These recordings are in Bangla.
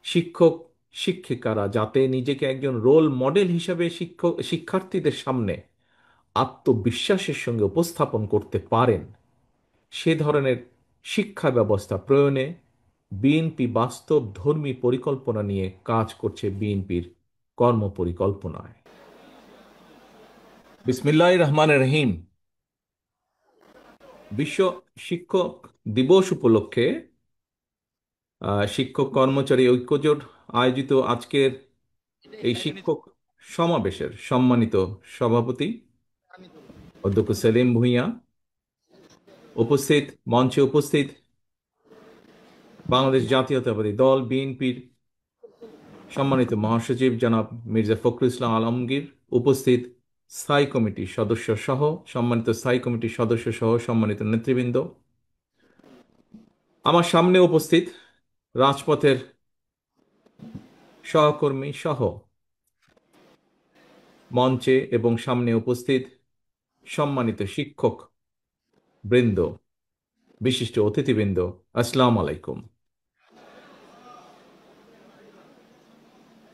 শিক্ষক শিক্ষিকারা যাতে নিজেকে একজন রোল মডেল হিসাবে শিক্ষার্থীদের সামনে আত্মবিশ্বাসের সঙ্গে উপস্থাপন করতে পারেন, সে ধরনের শিক্ষা ব্যবস্থা প্রয়োগে বিএনপি বাস্তব ধর্মী পরিকল্পনা নিয়ে কাজ করছে বিএনপির কর্মপরিকল্পনায়। বিসমিল্লাহির রহমানির রহিম। বিশ্ব শিক্ষক দিবস উপলক্ষে শিক্ষক কর্মচারী ঐক্যজোট আয়োজিত আজকের এই শিক্ষক সমাবেশের সম্মানিত সভাপতি অধ্যক্ষ সেলিম ভূঁইয়া, উপস্থিত মঞ্চে উপস্থিত বাংলাদেশ জাতীয়তাবাদী দল বিএনপির সম্মানিত মহাসচিব জনাব মির্জা ফখরুল ইসলাম আলমগীর, উপস্থিত স্থায়ী কমিটির সদস্য সহ সম্মানিত স্থায়ী কমিটির সদস্য সহ সম্মানিত নেতৃবৃন্দ, আমার সামনে উপস্থিত রাজপথের সহকর্মী সহ মঞ্চে এবং সামনে উপস্থিত সম্মানিত শিক্ষক বৃন্দ, বিশিষ্ট অতিথিবৃন্দ, আসসালামু আলাইকুম।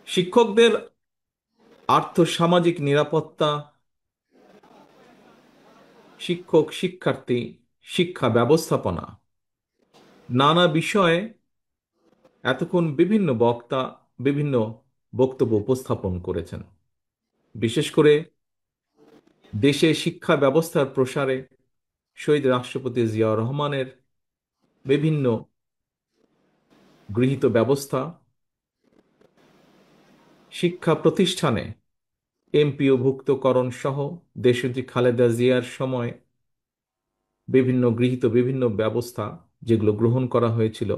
শিক্ষকদের আর্থসামাজিক নিরাপত্তা, শিক্ষক শিক্ষার্থী শিক্ষা ব্যবস্থাপনা, নানা বিষয়ে এতক্ষণ বিভিন্ন বক্তা বিভিন্ন বক্তব্য উপস্থাপন করেছেন। বিশেষ করে দেশে শিক্ষা ব্যবস্থার প্রসারে শহীদ রাষ্ট্রপতি জিয়াউর রহমানের বিভিন্ন গৃহীত ব্যবস্থা, শিক্ষা প্রতিষ্ঠানে এমপিওভুক্তকরণ সহ দেশনেত্রী খালেদা জিয়ার সময় বিভিন্ন ব্যবস্থা যেগুলো গ্রহণ করা হয়েছিল,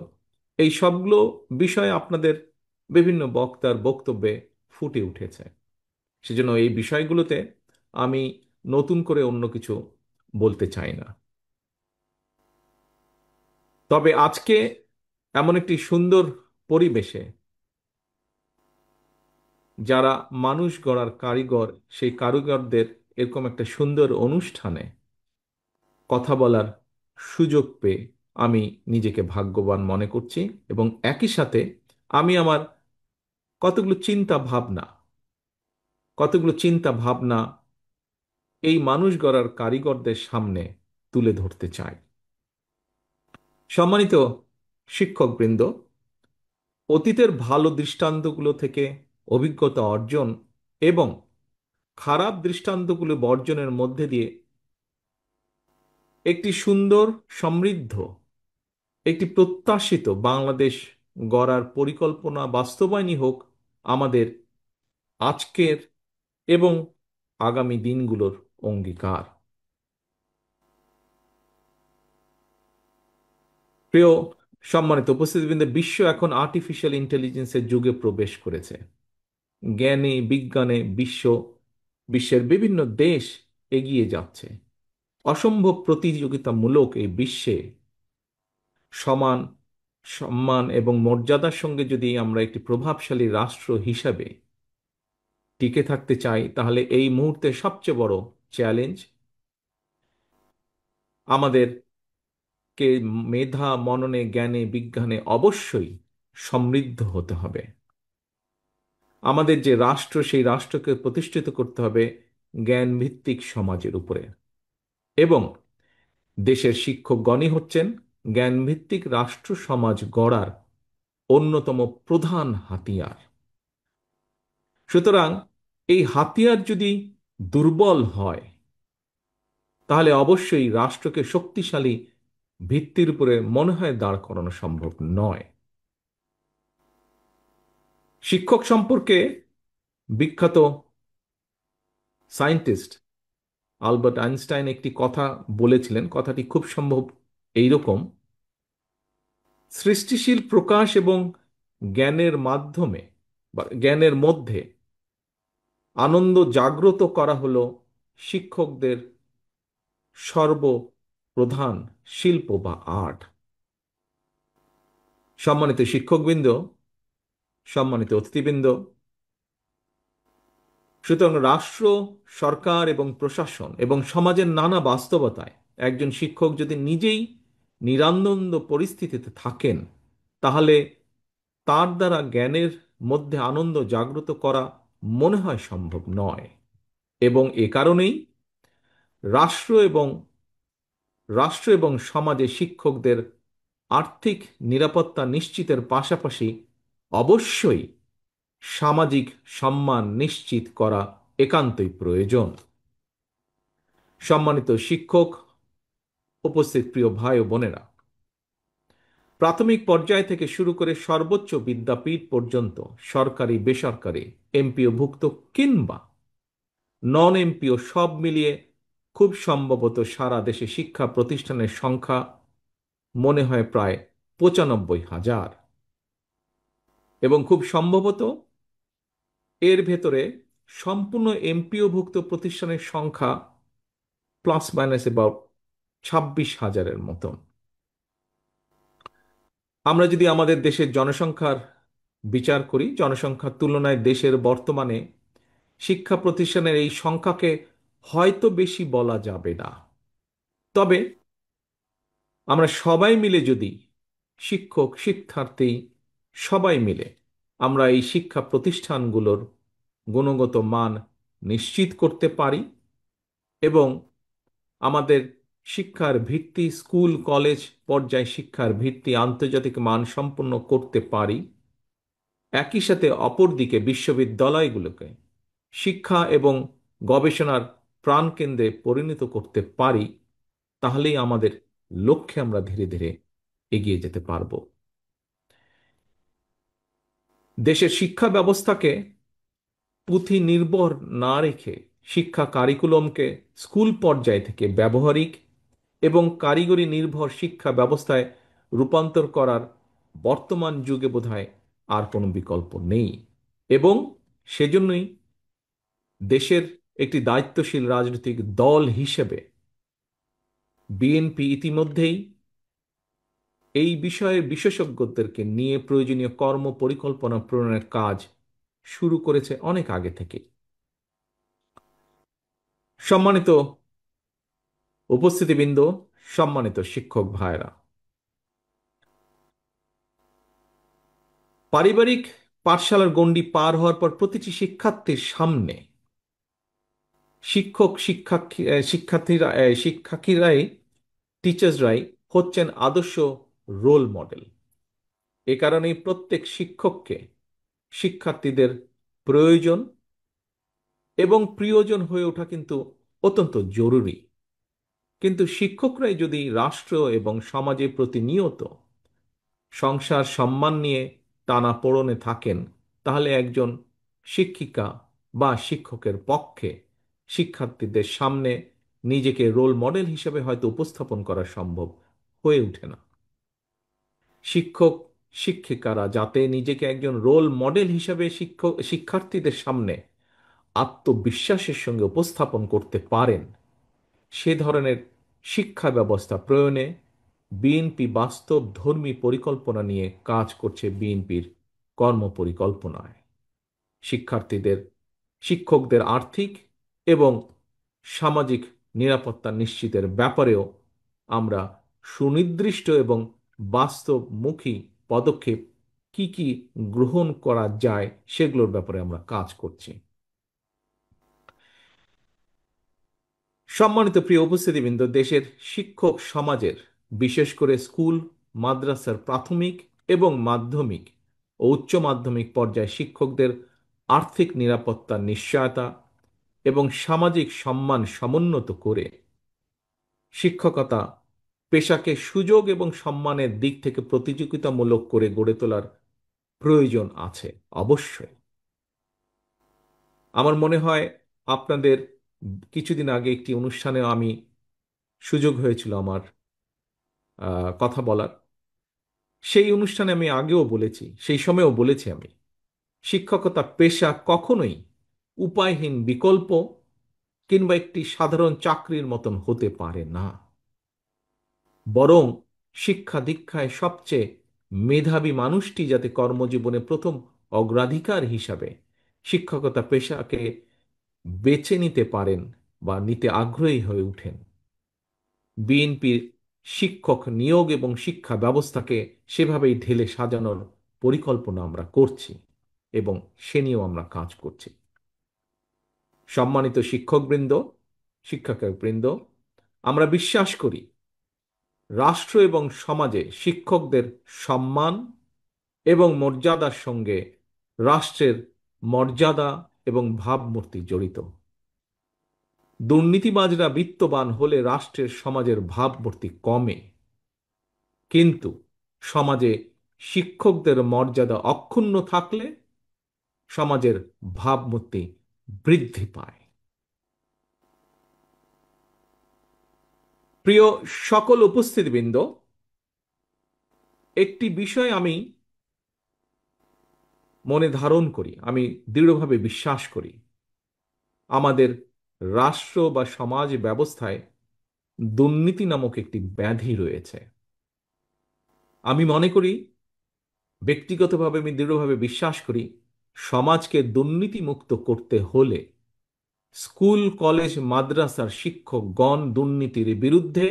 এই সবগুলো বিষয় আপনাদের বিভিন্ন বক্তার বক্তব্যে ফুটে উঠেছে। সেজন্য এই বিষয়গুলোতে আমি নতুন করে অন্য কিছু বলতে চাই না। তবে আজকে এমন একটি সুন্দর পরিবেশে যারা মানুষ গড়ার কারিগর, সেই কারিগরদের এরকম একটা সুন্দর অনুষ্ঠানে কথা বলার সুযোগ পেয়ে আমি নিজেকে ভাগ্যবান মনে করছি, এবং একই সাথে আমি আমার কতগুলো চিন্তা ভাবনা এই মানুষ গড়ার কারিগরদের সামনে তুলে ধরতে চাই। সম্মানিত শিক্ষকবৃন্দ, অতীতের ভালো দৃষ্টান্তগুলো থেকে অভিজ্ঞতা অর্জন এবং খারাপ দৃষ্টান্তগুলো বর্জনের মধ্যে দিয়ে একটি সুন্দর, সমৃদ্ধ, একটি প্রত্যাশিত বাংলাদেশ গড়ার পরিকল্পনা বাস্তবায়নই হোক আমাদের আজকের এবং আগামী দিনগুলোর অঙ্গীকার। প্রিয় সম্মানিত উপস্থিতিবৃন্দ, বিশ্ব এখন আর্টিফিশিয়াল ইন্টেলিজেন্সের যুগে প্রবেশ করেছে। জ্ঞানে বিজ্ঞানে বিশ্বের বিভিন্ন দেশ এগিয়ে যাচ্ছে। অসম্ভব প্রতিযোগিতামূলক এই বিশ্বে সমান সম্মান এবং মর্যাদার সঙ্গে যদি আমরা একটি প্রভাবশালী রাষ্ট্র হিসাবে টিকে থাকতে চাই, তাহলে এই মুহূর্তে সবচেয়ে বড় চ্যালেঞ্জ আমাদেরকে মেধা মননে জ্ঞানে বিজ্ঞানে অবশ্যই সমৃদ্ধ হতে হবে। আমাদের যে রাষ্ট্র, সেই রাষ্ট্রকে প্রতিষ্ঠিত করতে হবে জ্ঞান ভিত্তিক সমাজের উপরে, এবং দেশের শিক্ষকগণই হচ্ছেন জ্ঞানভিত্তিক রাষ্ট্র সমাজ গড়ার অন্যতম প্রধান হাতিয়ার। সুতরাং এই হাতিয়ার যদি দুর্বল হয়, তাহলে অবশ্যই রাষ্ট্রকে শক্তিশালী ভিত্তির উপরে মনে হয় দাঁড় করানো সম্ভব নয়। শিক্ষক সম্পর্কে বিখ্যাত সায়েন্টিস্ট আলবার্ট আইনস্টাইন একটি কথা বলেছিলেন। কথাটি খুব সম্ভব এইরকম: সৃষ্টিশীল প্রকাশ এবং জ্ঞানের মাধ্যমে বা জ্ঞানের মধ্যে আনন্দ জাগ্রত করা হলো শিক্ষকদের সর্বপ্রধান শিল্প বা আর্ট। সম্মানিত শিক্ষকবৃন্দ, সম্মানিত অতিথিবৃন্দ, সুতরাং রাষ্ট্র, সরকার এবং প্রশাসন এবং সমাজের নানা বাস্তবতায় একজন শিক্ষক যদি নিজেই নিরানন্দ পরিস্থিতিতে থাকেন, তাহলে তার দ্বারা জ্ঞানের মধ্যে আনন্দ জাগ্রত করা মনে হয় সম্ভব নয়। এবং এ কারণেই রাষ্ট্র এবং রাষ্ট্র এবং সমাজে শিক্ষকদের আর্থিক নিরাপত্তা নিশ্চিতের পাশাপাশি অবশ্যই সামাজিক সম্মান নিশ্চিত করা একান্তই প্রয়োজন। সম্মানিত শিক্ষক, উপস্থিত প্রিয় ভাই ও বোনেরা, প্রাথমিক পর্যায় থেকে শুরু করে সর্বোচ্চ বিদ্যাপীঠ পর্যন্ত সরকারি বেসরকারি এমপিওভুক্ত কিংবা নন এমপিও সব মিলিয়ে খুব সম্ভবত সারা দেশে শিক্ষা প্রতিষ্ঠানের সংখ্যা মনে হয় প্রায় ৯৫,০০০, এবং খুব সম্ভবত এর ভেতরে সম্পূর্ণ এমপিওভুক্ত প্রতিষ্ঠানের সংখ্যা প্লাস মাইনাস অ্যাবাউট ২৬,০০০-এর মতন। আমরা যদি আমাদের দেশের জনসংখ্যার বিচার করি, জনসংখ্যার তুলনায় দেশের বর্তমানে শিক্ষা প্রতিষ্ঠানের এই সংখ্যাকে হয়তো বেশি বলা যাবে না। তবে আমরা সবাই মিলে যদি, শিক্ষক শিক্ষার্থী সবাই মিলে আমরা এই শিক্ষা প্রতিষ্ঠানগুলোর গুণগত মান নিশ্চিত করতে পারি এবং আমাদের শিক্ষার ভিত্তি, স্কুল কলেজ পর্যায়ে শিক্ষার ভিত্তি আন্তর্জাতিক মান সম্পন্ন করতে পারি, একই সাথে অপরদিকে বিশ্ববিদ্যালয়গুলোকে শিক্ষা এবং গবেষণার প্রাণকেন্দ্রে পরিণত করতে পারি, তাহলেই আমাদের লক্ষ্যে আমরা ধীরে ধীরে এগিয়ে যেতে পারব। দেশের শিক্ষা ব্যবস্থাকে পুঁথি নির্ভর না রেখে শিক্ষা কারিকুলামকে স্কুল পর্যায় থেকে ব্যবহারিক এবং কারিগরি নির্ভর শিক্ষা ব্যবস্থায় রূপান্তর করার বর্তমান যুগে বোধহয় আর কোনো বিকল্প নেই। এবং সেজন্যই দেশের একটি দায়িত্বশীল রাজনৈতিক দল হিসেবে বিএনপি ইতিমধ্যেই এই বিষয়ে বিশেষজ্ঞদেরকে নিয়ে প্রয়োজনীয় কর্ম পরিকল্পনা প্রণয়নের কাজ শুরু করেছে অনেক আগে থেকে। সম্মানিত উপস্থিতিবৃন্দ, সম্মানিত শিক্ষক ভাইরা, পারিবারিক পাঠশালার গণ্ডি পার হওয়ার পর প্রতিটি শিক্ষার্থীর সামনে শিক্ষক শিক্ষার্থীরাই টিচার্সরাই হচ্ছেন আদর্শ রোল মডেল। এ কারণেই প্রত্যেক শিক্ষককে শিক্ষার্থীদের প্রয়োজন এবং প্রিয়জন হয়ে ওঠা কিন্তু অত্যন্ত জরুরি। কিন্তু শিক্ষকরাই যদি রাষ্ট্র এবং সমাজে প্রতিনিয়ত সংসার সম্মান নিয়ে টানাপোড়েনে থাকেন, তাহলে একজন শিক্ষিকা বা শিক্ষকের পক্ষে শিক্ষার্থীদের সামনে নিজেকে রোল মডেল হিসেবে হয়তো উপস্থাপন করা সম্ভব হয়ে ওঠে না। শিক্ষক শিক্ষিকারা যাতে নিজেকে একজন রোল মডেল হিসেবে শিক্ষার্থীদের সামনে আত্মবিশ্বাসের সঙ্গে উপস্থাপন করতে পারেন, সে ধরনের শিক্ষা ব্যবস্থা প্রয়োগে বিএনপি বাস্তব ধর্মী পরিকল্পনা নিয়ে কাজ করছে। বিএনপির কর্মপরিকল্পনায় শিক্ষার্থীদের শিক্ষকদের আর্থিক এবং সামাজিক নিরাপত্তা নিশ্চিতের ব্যাপারেও আমরা সুনির্দিষ্ট এবং বাস্তবমুখী পদক্ষেপ কি কি গ্রহণ করা যায় সেগুলোর ব্যাপারে আমরা কাজ করছি। সম্মানিত প্রিয় উপস্থিতিবৃন্দ, দেশের শিক্ষক সমাজের, বিশেষ করে স্কুল মাদ্রাসার প্রাথমিক এবং মাধ্যমিক ও উচ্চ মাধ্যমিক পর্যায়ে শিক্ষকদের আর্থিক নিরাপত্তার নিশ্চয়তা এবং সামাজিক সম্মান সমুন্নত করে শিক্ষকতা পেশাকে সুযোগ এবং সম্মানের দিক থেকে প্রতিযোগিতামূলক করে গড়ে তোলার প্রয়োজন আছে অবশ্যই। আমার মনে হয় আপনাদের কিছুদিন আগে একটি অনুষ্ঠানে আমি সুযোগ হয়েছিল আমার কথা বলার। সেই অনুষ্ঠানে আমি আগেও বলেছি, সেই সময়েও বলেছি, আমি শিক্ষকতা পেশা কখনোই উপায়হীন বিকল্প কিংবা একটি সাধারণ চাকরির মতন হতে পারে না। বরং শিক্ষা দীক্ষায় সবচেয়ে মেধাবী মানুষটি যাতে কর্মজীবনে প্রথম অগ্রাধিকার হিসাবে শিক্ষকতা পেশাকে বেছে নিতে পারেন বা নিতে আগ্রহী হয়ে ওঠেন, বিএনপির শিক্ষক নিয়োগ এবং শিক্ষা ব্যবস্থাকে সেভাবেই ঢেলে সাজানোর পরিকল্পনা আমরা করছি এবং সে নিয়েও আমরা কাজ করছি। সম্মানিত শিক্ষকবৃন্দ, শিক্ষকবৃন্দ, আমরা বিশ্বাস করি রাষ্ট্র এবং সমাজে শিক্ষকদের সম্মান এবং মর্যাদার সঙ্গে রাষ্ট্রের মর্যাদা এবং ভাবমূর্তি জড়িত। দুর্নীতিবাজরা বিত্তবান হলে রাষ্ট্রের সমাজের ভাবমূর্তি কমে, কিন্তু সমাজে শিক্ষকদের মর্যাদা অক্ষুণ্ণ থাকলে সমাজের ভাবমূর্তি বৃদ্ধি পায়। প্রিয় সকল উপস্থিতবৃন্দ, একটি বিষয় আমি মনে ধারণ করি, আমি দৃঢ়ভাবে বিশ্বাস করি, আমাদের রাষ্ট্র বা সমাজ ব্যবস্থায় দুর্নীতি নামক একটি ব্যাধি রয়েছে। আমি মনে করি, ব্যক্তিগতভাবে আমি দৃঢ়ভাবে বিশ্বাস করি, সমাজকে দুর্নীতিমুক্ত করতে হলে স্কুল, কলেজ, মাদ্রাসার শিক্ষকগণ দুর্নীতির বিরুদ্ধে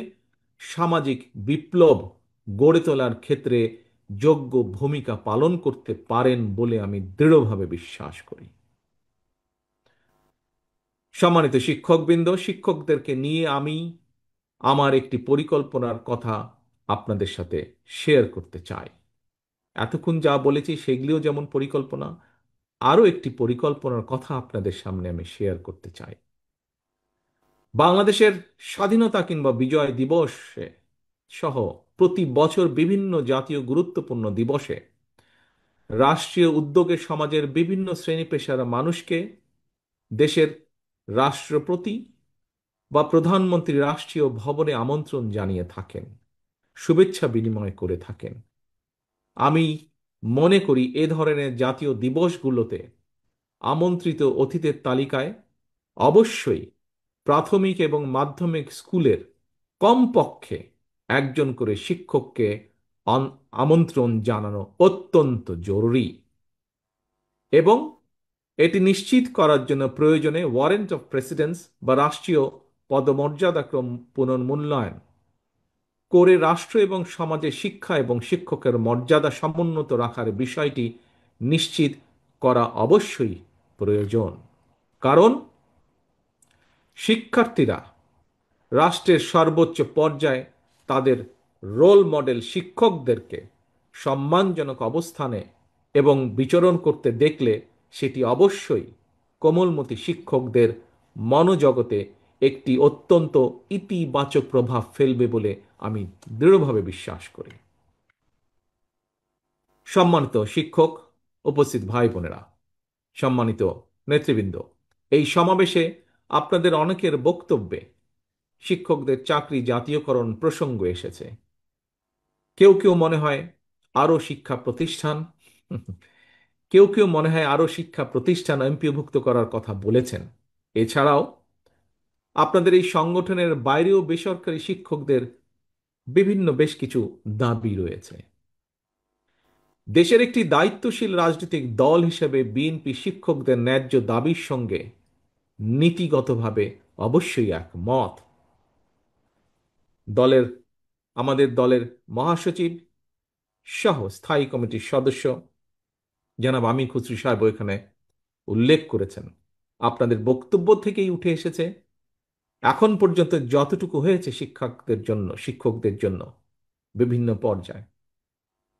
সামাজিক বিপ্লব গড়ে তোলার ক্ষেত্রে যোগ্য ভূমিকা পালন করতে পারেন বলে আমি দৃঢ়ভাবে বিশ্বাস করি। সম্মানিত শিক্ষকবৃন্দ, শিক্ষকদেরকে নিয়ে আমি আমার একটি পরিকল্পনার কথা আপনাদের সাথে শেয়ার করতে চাই। এতক্ষণ যা বলেছি সেগুলিও যেমন পরিকল্পনা, আরও একটি পরিকল্পনার কথা আপনাদের সামনে আমি শেয়ার করতে চাই। বাংলাদেশের স্বাধীনতা কিংবা বিজয় দিবসে সহ প্রতি বছর বিভিন্ন জাতীয় গুরুত্বপূর্ণ দিবসে রাষ্ট্রীয় উদ্যোগে সমাজের বিভিন্ন শ্রেণী পেশার মানুষকে দেশের রাষ্ট্রপতি বা প্রধানমন্ত্রী রাষ্ট্রীয় ভবনে আমন্ত্রণ জানিয়ে থাকেন, শুভেচ্ছা বিনিময় করে থাকেন। আমি মনে করি এ ধরনের জাতীয় দিবসগুলোতে আমন্ত্রিত অতিথিদের তালিকায় অবশ্যই প্রাথমিক এবং মাধ্যমিক স্কুলের কমপক্ষে একজন করে শিক্ষককে আমন্ত্রণ জানানো অত্যন্ত জরুরি, এবং এটি নিশ্চিত করার জন্য প্রয়োজনে ওয়ারেন্ট অফ প্রেসিডেন্স বা রাষ্ট্রীয় পদমর্যাদাক্রম পুনর্মূল্যায়ন করে রাষ্ট্র এবং সমাজে শিক্ষা এবং শিক্ষকের মর্যাদা সমুন্নত রাখার বিষয়টি নিশ্চিত করা অবশ্যই প্রয়োজন। কারণ শিক্ষার্থীরা রাষ্ট্রের সর্বোচ্চ পর্যায়ে তাদের রোল মডেল শিক্ষকদেরকে সম্মানজনক অবস্থানে এবং বিচরণ করতে দেখলে সেটি অবশ্যই কোমলমতি শিক্ষকদের মনোজগতে একটি অত্যন্ত ইতিবাচক প্রভাব ফেলবে বলে আমি দৃঢ়ভাবে বিশ্বাস করি। সম্মানিত শিক্ষক, উপস্থিত ভাই বোনেরা, সম্মানিত নেতৃবৃন্দ, এই সমাবেশে আপনাদের অনেকের বক্তব্যে শিক্ষকদের চাকরি জাতীয়করণ প্রসঙ্গ এসেছে। কেউ কেউ মনে হয় আরও শিক্ষা প্রতিষ্ঠান কেউ কেউ মনে হয় আরও শিক্ষা প্রতিষ্ঠান এমপিওভুক্ত করার কথা বলেছেন। এছাড়াও আপনাদের এই সংগঠনের বাইরেও বেসরকারি শিক্ষকদের বিভিন্ন বেশ কিছু দাবি রয়েছে। দেশের একটি দায়িত্বশীল রাজনৈতিক দল হিসেবে বিএনপি শিক্ষকদের ন্যায্য দাবির সঙ্গে নীতিগতভাবে অবশ্যই একমত। দলের আমাদের দলের মহাসচিব সহ স্থায়ী কমিটির সদস্য জনাব আমির খুসরো সাহেব এখানে উল্লেখ করেছেন, আপনাদের বক্তব্য থেকেই উঠে এসেছে এখন পর্যন্ত যতটুকু হয়েছে শিক্ষকদের জন্য বিভিন্ন পর্যায়ে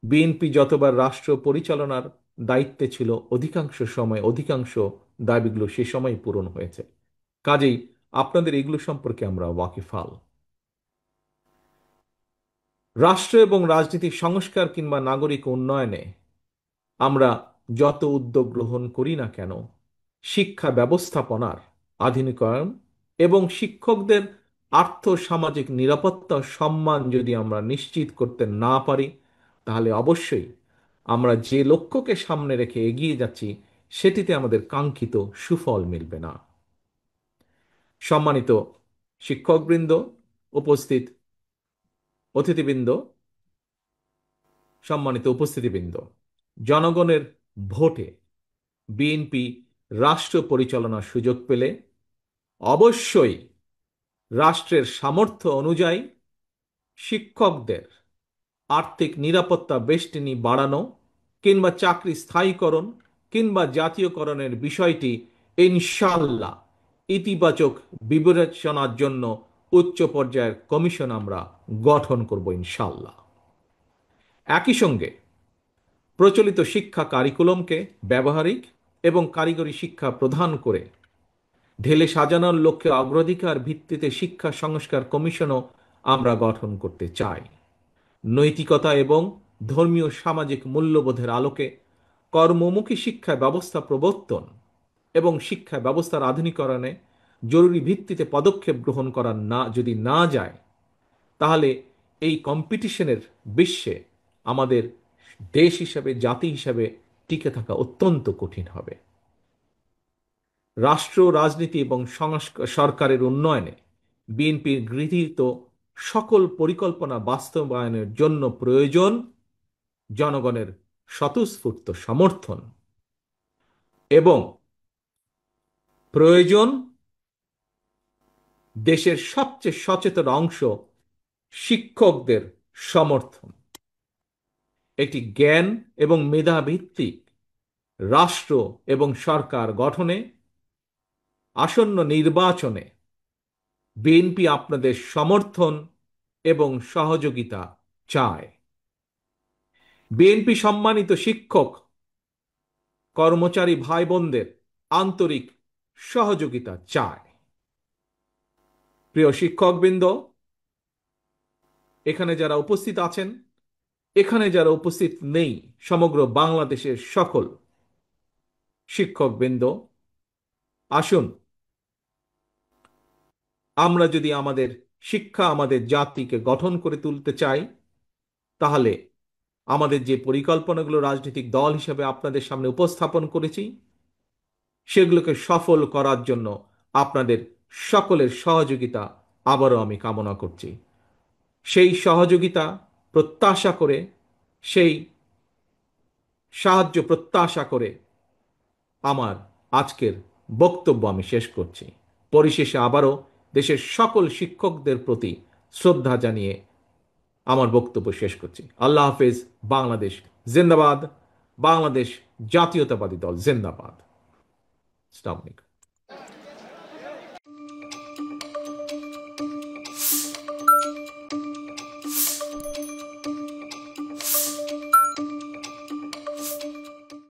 বিএনপি যতবার রাষ্ট্র পরিচালনার দায়িত্বে ছিল অধিকাংশ সময় অধিকাংশ দাবিগুলো সে সময় পূরণ হয়েছে। কাজেই আপনাদের এগুলো সম্পর্কে আমরা ওয়াকিফাল। রাষ্ট্র এবং রাজনীতির সংস্কার কিংবা নাগরিক উন্নয়নে আমরা যত উদ্যোগ গ্রহণ করি না কেন, শিক্ষা ব্যবস্থাপনার আধুনিকায়ন এবং শিক্ষকদের আর্থ-সামাজিক নিরাপত্তা সম্মান যদি আমরা নিশ্চিত করতে না পারি, তাহলে অবশ্যই আমরা যে লক্ষ্যকে সামনে রেখে এগিয়ে যাচ্ছি সেটিতে আমাদের কাঙ্ক্ষিত সুফল মিলবে না। সম্মানিত শিক্ষকবৃন্দ, উপস্থিত অতিথিবৃন্দ, সম্মানিত উপস্থিতিবৃন্দ, জনগণের ভোটে বিএনপি রাষ্ট্র পরিচালনার সুযোগ পেলে অবশ্যই রাষ্ট্রের সামর্থ্য অনুযায়ী শিক্ষকদের আর্থিক নিরাপত্তা বেষ্টনী বাড়ানো কিংবা চাকরি স্থায়ীকরণ কিংবা জাতীয়করণের বিষয়টি ইনশাআল্লাহ ইতিবাচক বিবেচনার জন্য উচ্চ পর্যায়ের কমিশন আমরা গঠন করব ইনশাআল্লাহ। একই সঙ্গে প্রচলিত শিক্ষা কারিকুলামকে ব্যবহারিক এবং কারিগরি শিক্ষা প্রদান করে ঢেলে সাজানোর লক্ষ্যে অগ্রাধিকার ভিত্তিতে শিক্ষা সংস্কার কমিশনও আমরা গঠন করতে চাই। নৈতিকতা এবং ধর্মীয় সামাজিক মূল্যবোধের আলোকে কর্মমুখী শিক্ষা ব্যবস্থা প্রবর্তন এবং শিক্ষা ব্যবস্থার আধুনিকরণে জরুরি ভিত্তিতে পদক্ষেপ গ্রহণ করা যদি না যায়, তাহলে এই কম্পিটিশনের বিশ্বে আমাদের দেশ হিসাবে, জাতি হিসাবে টিকে থাকা অত্যন্ত কঠিন হবে। রাষ্ট্র রাজনীতি এবং সরকারের উন্নয়নে বিএনপির গৃহীত সকল পরিকল্পনা বাস্তবায়নের জন্য প্রয়োজন জনগণের স্বতঃস্ফূর্ত সমর্থন এবং প্রয়োজন দেশের সবচেয়ে সচেতন অংশ শিক্ষকদের সমর্থন। একটি জ্ঞান এবং মেধা ভিত্তিক রাষ্ট্র এবং সরকার গঠনে আসন্ন নির্বাচনে বিএনপি আপনাদের সমর্থন এবং সহযোগিতা চায়। বিএনপি সম্মানিত শিক্ষক কর্মচারী ভাই বোনদের আন্তরিক সহযোগিতা চায়। প্রিয় শিক্ষকবৃন্দ, এখানে যারা উপস্থিত আছেন, এখানে যারা উপস্থিত নেই, সমগ্র বাংলাদেশের সকল শিক্ষকবৃন্দ, আসুন আমরা যদি আমাদের শিক্ষা, আমাদের জাতিকে গঠন করে তুলতে চাই, তাহলে আমাদের যে পরিকল্পনাগুলো রাজনৈতিক দল হিসেবে আপনাদের সামনে উপস্থাপন করেছি, সেগুলোকে সফল করার জন্য আপনাদের সকলের সহযোগিতা আবারও আমি কামনা করছি। সেই সহযোগিতা প্রত্যাশা করে, সেই সাহায্য প্রত্যাশা করে আমার আজকের বক্তব্য আমি শেষ করছি। পরিশেষে আবারও দেশের সকল শিক্ষকদের প্রতি শ্রদ্ধা জানিয়ে আমার বক্তব্য শেষ করছি। আল্লাহ হাফেজ। বাংলাদেশ জিন্দাবাদ। বাংলাদেশ জাতীয়তাবাদী দল জিন্দাবাদ। আসসালামু আলাইকুম।